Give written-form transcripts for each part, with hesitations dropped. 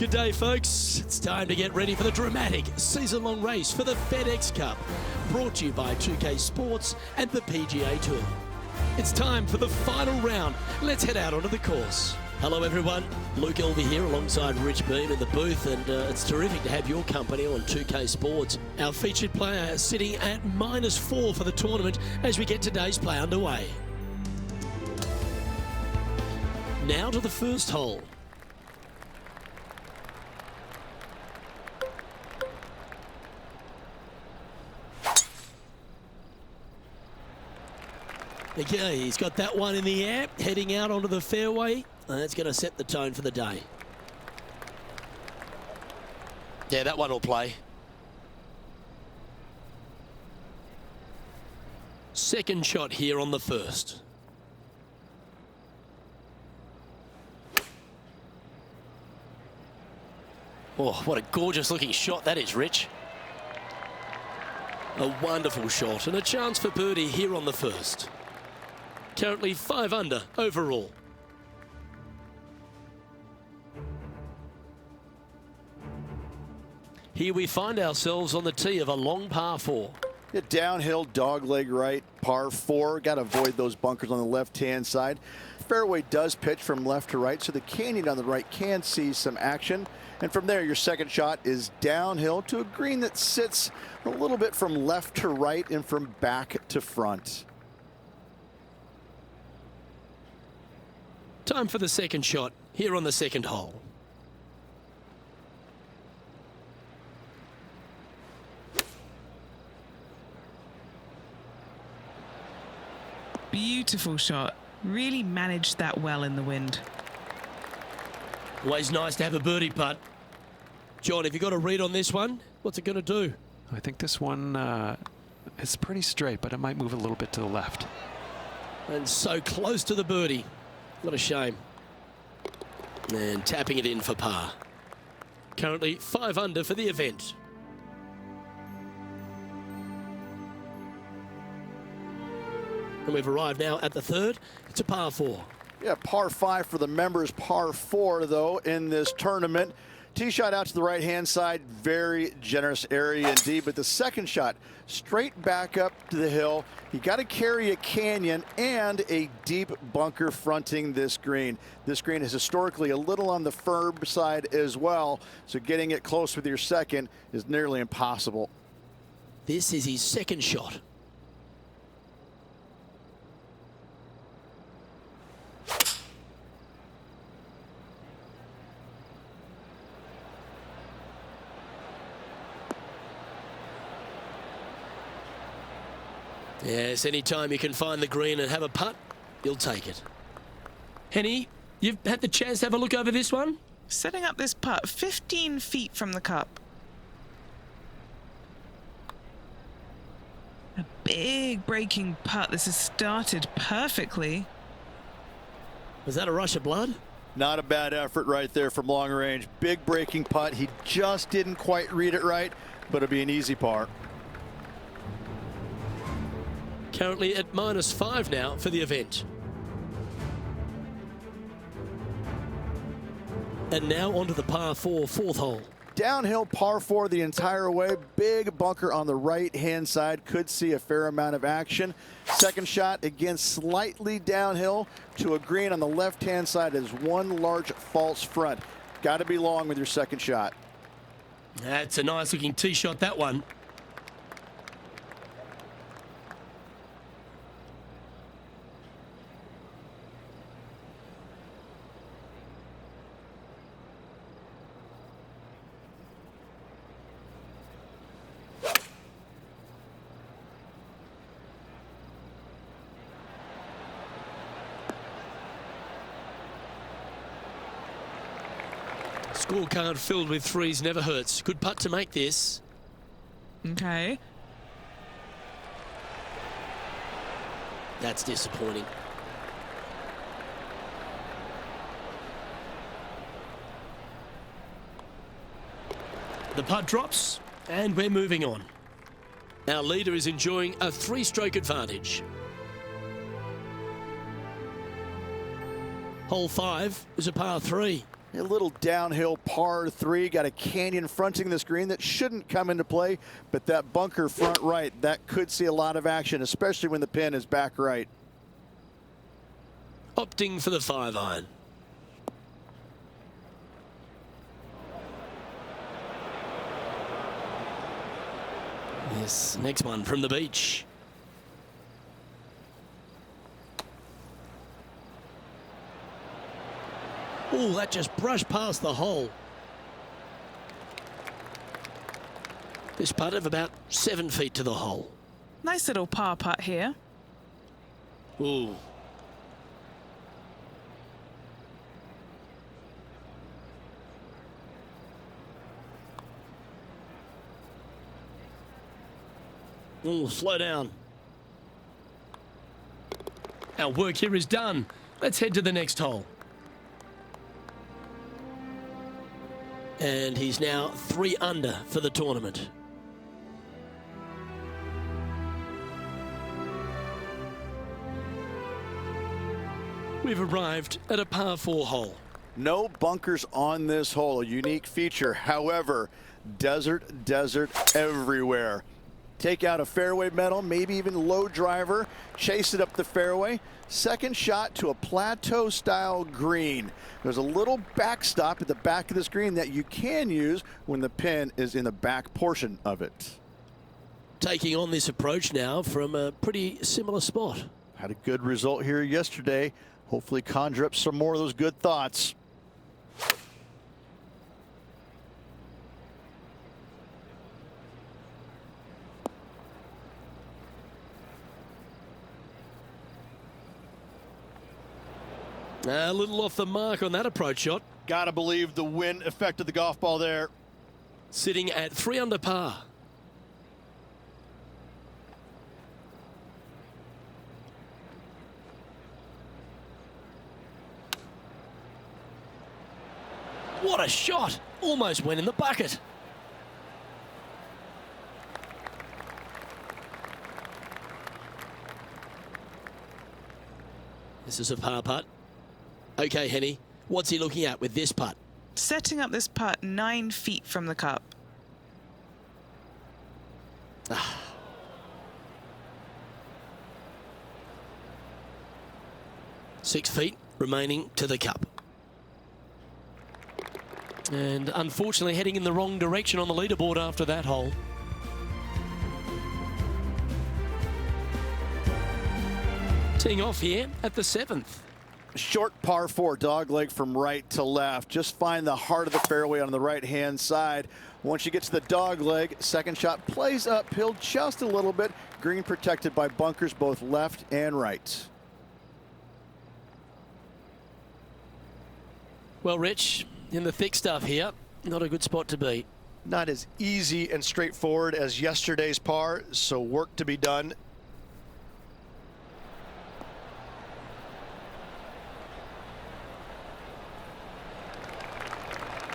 Good day, folks. It's time to get ready for the dramatic season-long race for the FedEx Cup, brought to you by 2K Sports and the PGA Tour. It's time for the final round. Let's head out onto the course. Hello, everyone. Luke Elvey here alongside Rich Beam in the booth, and it's terrific to have your company on 2K Sports. Our featured player sitting at -4 for the tournament as we get today's play underway. Now to the first hole. Okay, he's got that one in the air, heading out onto the fairway. That's going to set the tone for the day. Yeah, that one will play. Second shot here on the first. Oh, what a gorgeous looking shot that is, Rich. A wonderful shot and a chance for birdie here on the first. Currently 5 under overall. Here we find ourselves on the tee of a long par 4. Yeah, downhill, dogleg right, par 4. Got to avoid those bunkers on the left-hand side. Fairway does pitch from left to right, so the canyon on the right can see some action. And from there, your second shot is downhill to a green that sits a little bit from left to right and from back to front. Time for the second shot here on the second hole. Beautiful shot. Really managed that well in the wind. Always nice to have a birdie putt. John, have you got a read on this one? What's it going to do? I think this one is pretty straight, but it might move a little bit to the left. And so close to the birdie. What a shame. And tapping it in for par. Currently 5 under for the event. And we've arrived now at the third. It's a par 4. Yeah, par 5 for the members, par 4 though in this tournament. Tee shot out to the right-hand side, very generous area indeed, but the second shot straight back up to the hill. You got to carry a canyon and a deep bunker fronting this green. This green is historically a little on the firm side as well, so getting it close with your second is nearly impossible. This is his second shot. Yes, anytime you can find the green and have a putt, you'll take it. Henny, you've had the chance to have a look over this one? Setting up this putt 15 feet from the cup. A big breaking putt. This has started perfectly. Was that a rush of blood? Not a bad effort right there from long range. Big breaking putt. He just didn't quite read it right, but it'll be an easy par. Currently at -5 now for the event. And now onto the par 4 fourth hole. Downhill par 4 the entire way. Big bunker on the right-hand side. Could see a fair amount of action. Second shot, again, slightly downhill to a green on the left-hand side as one large false front. Got to be long with your second shot. That's a nice-looking tee shot, that one. Scorecard filled with 3s never hurts. Good putt to make this. Okay. That's disappointing. The putt drops, and we're moving on. Our leader is enjoying a 3-stroke advantage. Hole 5 is a par 3. A little downhill par 3, got a canyon fronting this green that shouldn't come into play, but that bunker front right, that could see a lot of action, especially when the pin is back right. Opting for the 5-iron. This next one from the beach. Oh, that just brushed past the hole. This putt of about 7 feet to the hole. Nice little par putt here. Ooh. Ooh, slow down. Our work here is done. Let's head to the next hole. And he's now 3 under for the tournament. We've arrived at a par 4 hole. No bunkers on this hole, a unique feature. However, desert everywhere. Take out a fairway metal, maybe even low driver, chase it up the fairway. Second shot to a plateau style green. There's a little backstop at the back of this green that you can use when the pin is in the back portion of it. Taking on this approach now from a pretty similar spot. Had a good result here yesterday. Hopefully conjure up some more of those good thoughts. A little off the mark on that approach shot. Gotta believe the wind affected the golf ball there. Sitting at 3 under par. What a shot! Almost went in the bucket. This is a par putt. Okay, Henny, what's he looking at with this putt? Setting up this putt 9 feet from the cup. 6 feet remaining to the cup. And unfortunately heading in the wrong direction on the leaderboard after that hole. Teeing off here at the 7th. Short par 4, dogleg from right to left. Just find the heart of the fairway on the right-hand side. Once you get to the dogleg, second shot plays uphill just a little bit. Green protected by bunkers both left and right. Well, Rich, in the thick stuff here, not a good spot to be. Not as easy and straightforward as yesterday's par, so work to be done.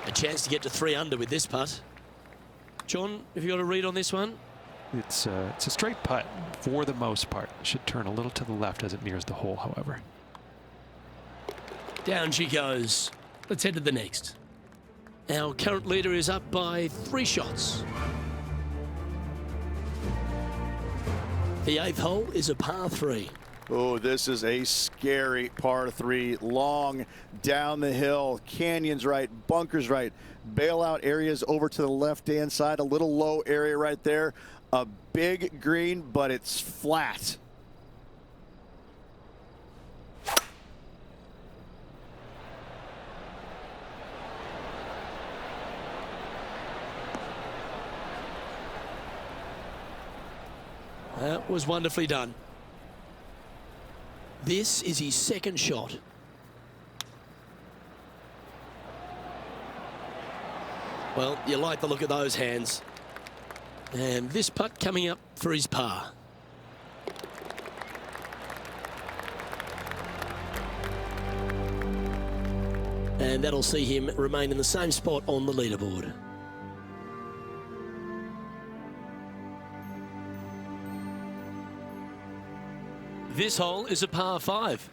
A chance to get to 3 under with this putt. John, have you got a read on this one? It's a straight putt for the most part. Should turn a little to the left as it nears the hole, however. Down she goes. Let's head to the next. Our current leader is up by 3 shots. The 8th hole is a par 3. Oh, this is a scary par 3. Long down the hill, canyons right, bunkers right, bailout areas over to the left-hand side, a little low area right there. A big green, but it's flat. That was wonderfully done. This is his second shot. Well, you like the look of those hands. And this putt coming up for his par. And that'll see him remain in the same spot on the leaderboard. This hole is a par 5.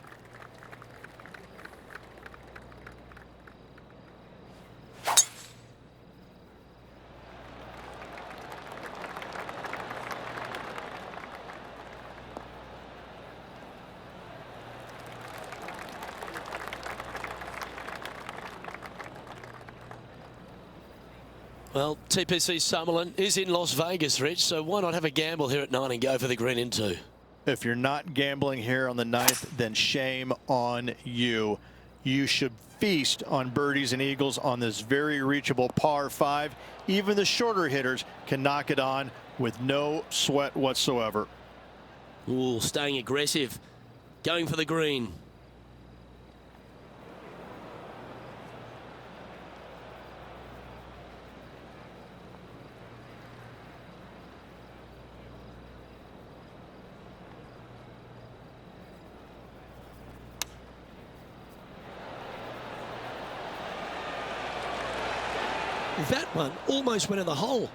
Well, TPC Summerlin is in Las Vegas, Rich, so why not have a gamble here at 9 and go for the green in 2? If you're not gambling here on the 9th, then shame on you. You should feast on birdies and eagles on this very reachable par 5. Even the shorter hitters can knock it on with no sweat whatsoever. Ooh, staying aggressive, going for the green. That one almost went in the hole.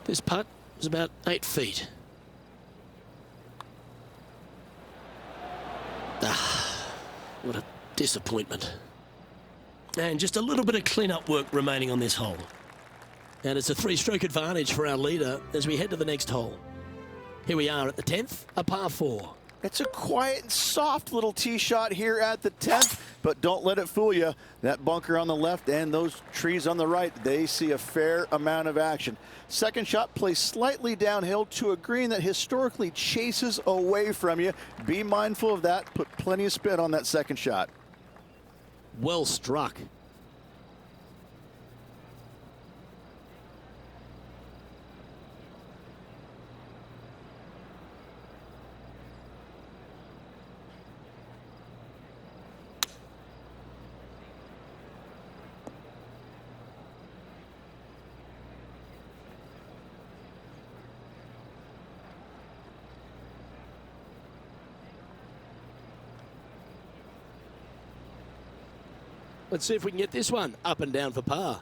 This putt was about 8 feet. What a disappointment. And just a little bit of clean-up work remaining on this hole. And it's a 3-stroke advantage for our leader as we head to the next hole. Here we are at the 10th, a par 4. It's a quiet and soft little tee shot here at the 10th, but don't let it fool you. That bunker on the left and those trees on the right, they see a fair amount of action. Second shot plays slightly downhill to a green that historically chases away from you. Be mindful of that. Put plenty of spin on that second shot. Well struck. Let's see if we can get this one up and down for par.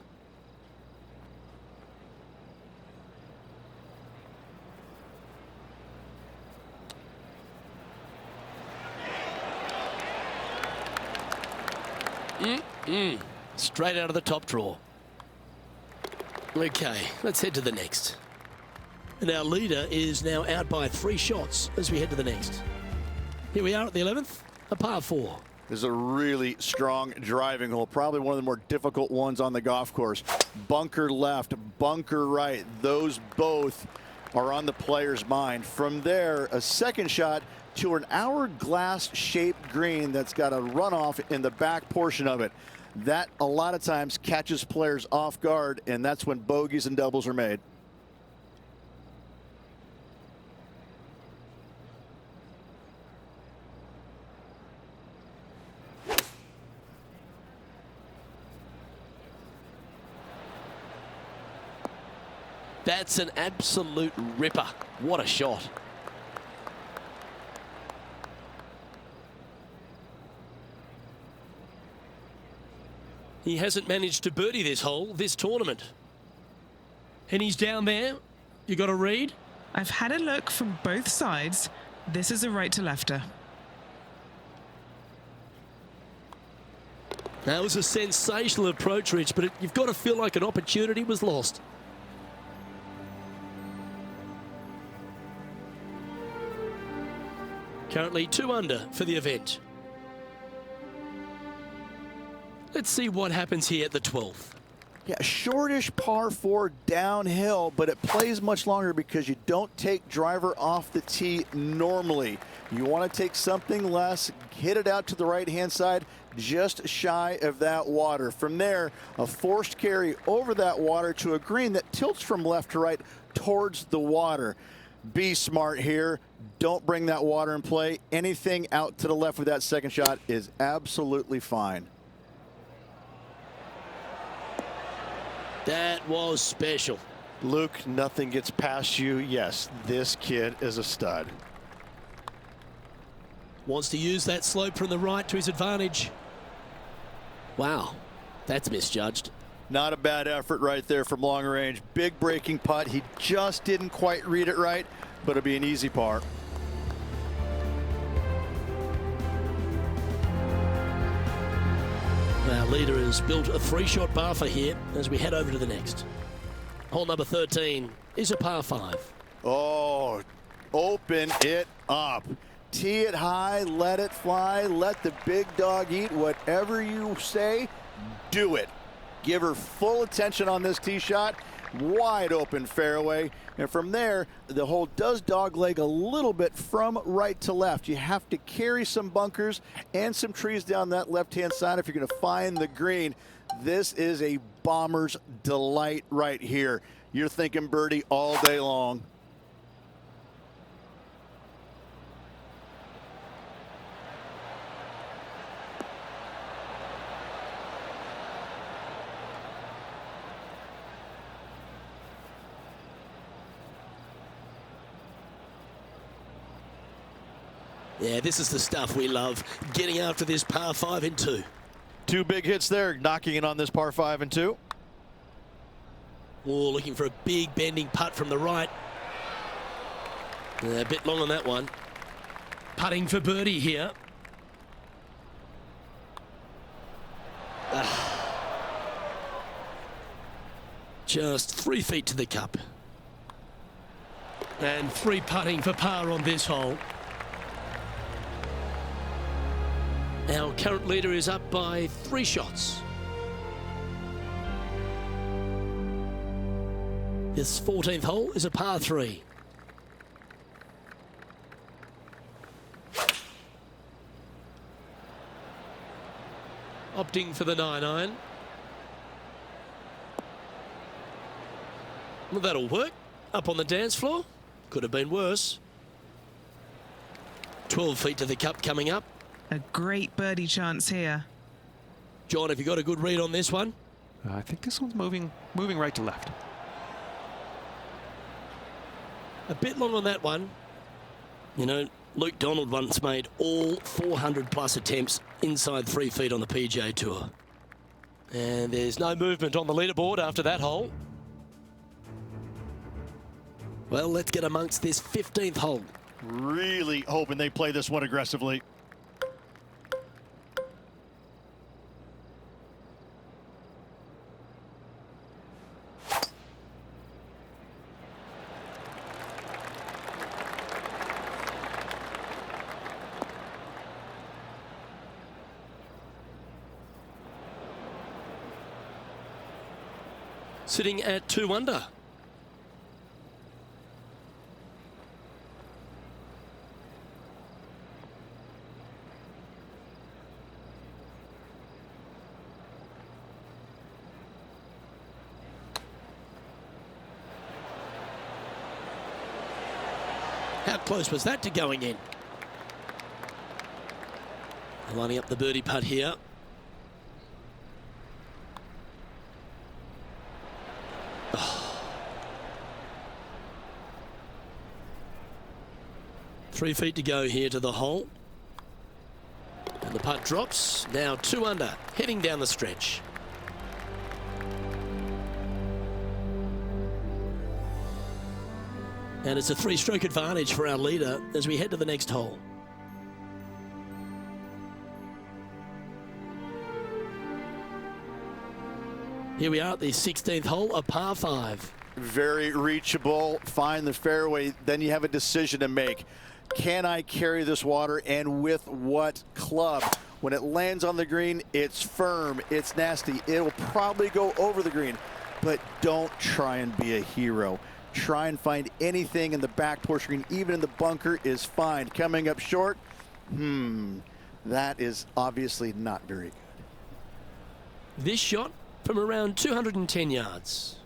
Straight out of the top draw. Okay, let's head to the next. And our leader is now out by 3 shots as we head to the next. Here we are at the 11th, a par 4. This is a really strong driving hole, probably one of the more difficult ones on the golf course. Bunker left, bunker right, those both are on the player's mind. From there, a second shot to an hourglass-shaped green that's got a runoff in the back portion of it. That, a lot of times, catches players off guard, and that's when bogeys and doubles are made. That's an absolute ripper. What a shot. He hasn't managed to birdie this hole, this tournament. And he's down there. You got a read? I've had a look from both sides. This is a right to lefter. That was a sensational approach, Rich, but you've got to feel like an opportunity was lost. Currently 2 under for the event. Let's see what happens here at the 12th. Yeah, shortish par 4 downhill, but it plays much longer because you don't take driver off the tee normally. You want to take something less, hit it out to the right-hand side, just shy of that water. From there, a forced carry over that water to a green that tilts from left to right towards the water. Be smart here. Don't bring that water in play. Anything out to the left with that second shot is absolutely fine. That was special. Luke, nothing gets past you. Yes, this kid is a stud. Wants to use that slope from the right to his advantage. Wow, that's misjudged. Not a bad effort right there from long range. Big breaking putt. He just didn't quite read it right, but it'll be an easy par. Our leader has built a 3-shot buffer here as we head over to the next. Hole number 13 is a par 5. Oh, open it up. Tee it high, let it fly, let the big dog eat. Whatever you say, do it. Give her full attention on this tee shot. Wide open fairway. And from there, the hole does dogleg a little bit from right to left. You have to carry some bunkers and some trees down that left-hand side if you're going to find the green. This is a bomber's delight right here. You're thinking birdie all day long. Yeah, this is the stuff we love, getting after this par 5 and 2. 2 big hits there, knocking it on this par 5 and 2. Oh, looking for a big bending putt from the right. A bit long on that one. Putting for birdie here. Just 3 feet to the cup. And 3 putting for par on this hole. Our current leader is up by 3 shots. This 14th hole is a par 3. Opting for the 9-iron. Well, that'll work. Up on the dance floor. Could have been worse. 12 feet to the cup coming up. A great birdie chance here. John, have you got a good read on this one? I think this one's moving right to left. A bit long on that one. You know, Luke Donald once made all 400+ attempts inside 3 feet on the PGA Tour. And there's no movement on the leaderboard after that hole. Well, let's get amongst this 15th hole. Really hoping they play this one aggressively. Sitting at 2 under. How close was that to going in? Lining up the birdie putt here. Oh. 3 feet to go here to the hole. And the putt drops. Now 2 under, heading down the stretch. And it's a 3-stroke advantage for our leader as we head to the next hole. Here we are at the 16th hole, a par 5. Very reachable. Find the fairway. Then you have a decision to make. Can I carry this water, and with what club? When it lands on the green, it's firm, it's nasty. It'll probably go over the green, but don't try and be a hero. Try and find anything in the back portion green, even in the bunker is fine. Coming up short, that is obviously not very good. This shot from around 210 yards.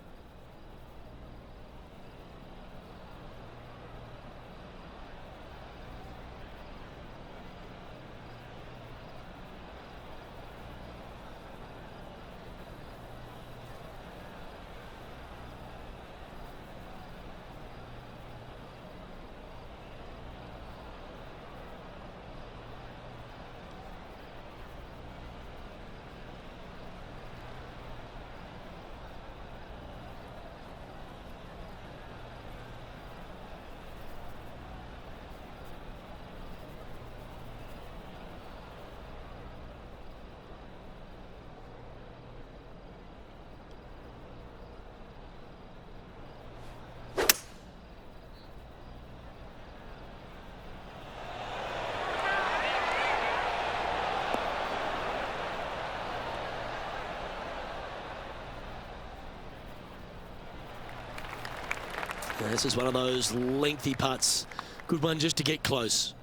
This is one of those lengthy putts. Good one just to get close.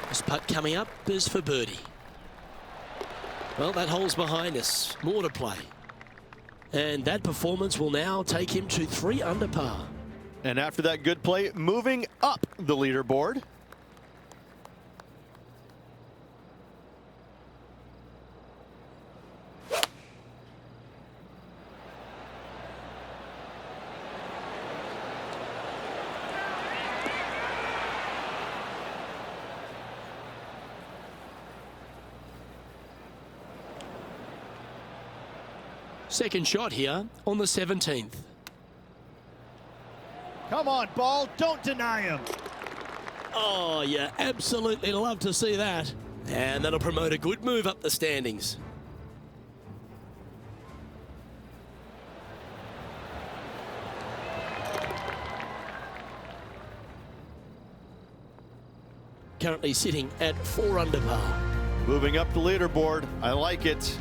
This putt coming up is for birdie. Well, that hole's behind us. More to play. And that performance will now take him to 3 under par. And after that good play, moving up the leaderboard. Second shot here on the 17th. Come on, ball. Don't deny him. Oh, yeah, absolutely love to see that. And that'll promote a good move up the standings. Currently sitting at 4 under par. Moving up the leaderboard. I like it.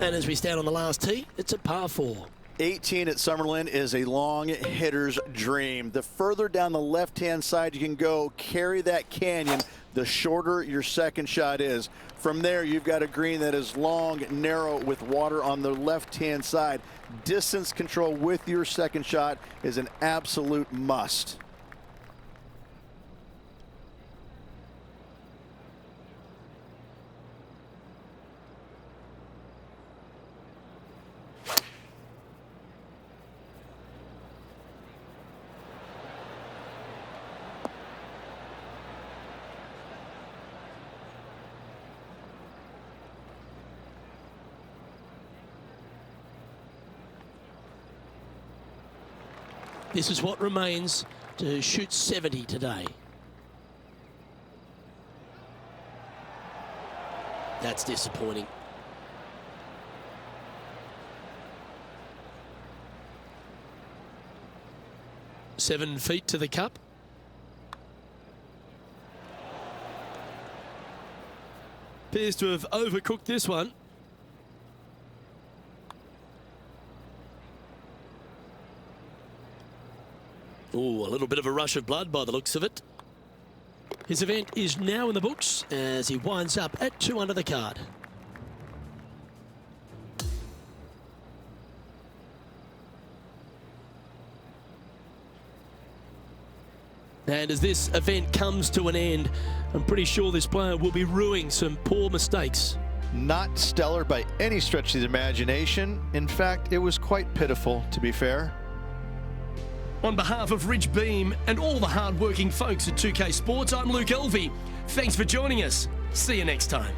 And as we stand on the last tee, it's a par 4. 18 at Summerlin is a long hitter's dream. The further down the left-hand side you can go, carry that canyon, the shorter your second shot is. From there, you've got a green that is long, narrow, with water on the left-hand side. Distance control with your second shot is an absolute must. This is what remains to shoot 70 today. That's disappointing. Seven feet to the cup. Appears to have overcooked this one. Oh, a little bit of a rush of blood by the looks of it. His event is now in the books as he winds up at 2 under the card. And as this event comes to an end, I'm pretty sure this player will be rueing some poor mistakes. Not stellar by any stretch of the imagination. In fact, it was quite pitiful, to be fair. On behalf of Rich Beam and all the hard-working folks at 2K Sports, I'm Luke Elvey. Thanks for joining us. See you next time.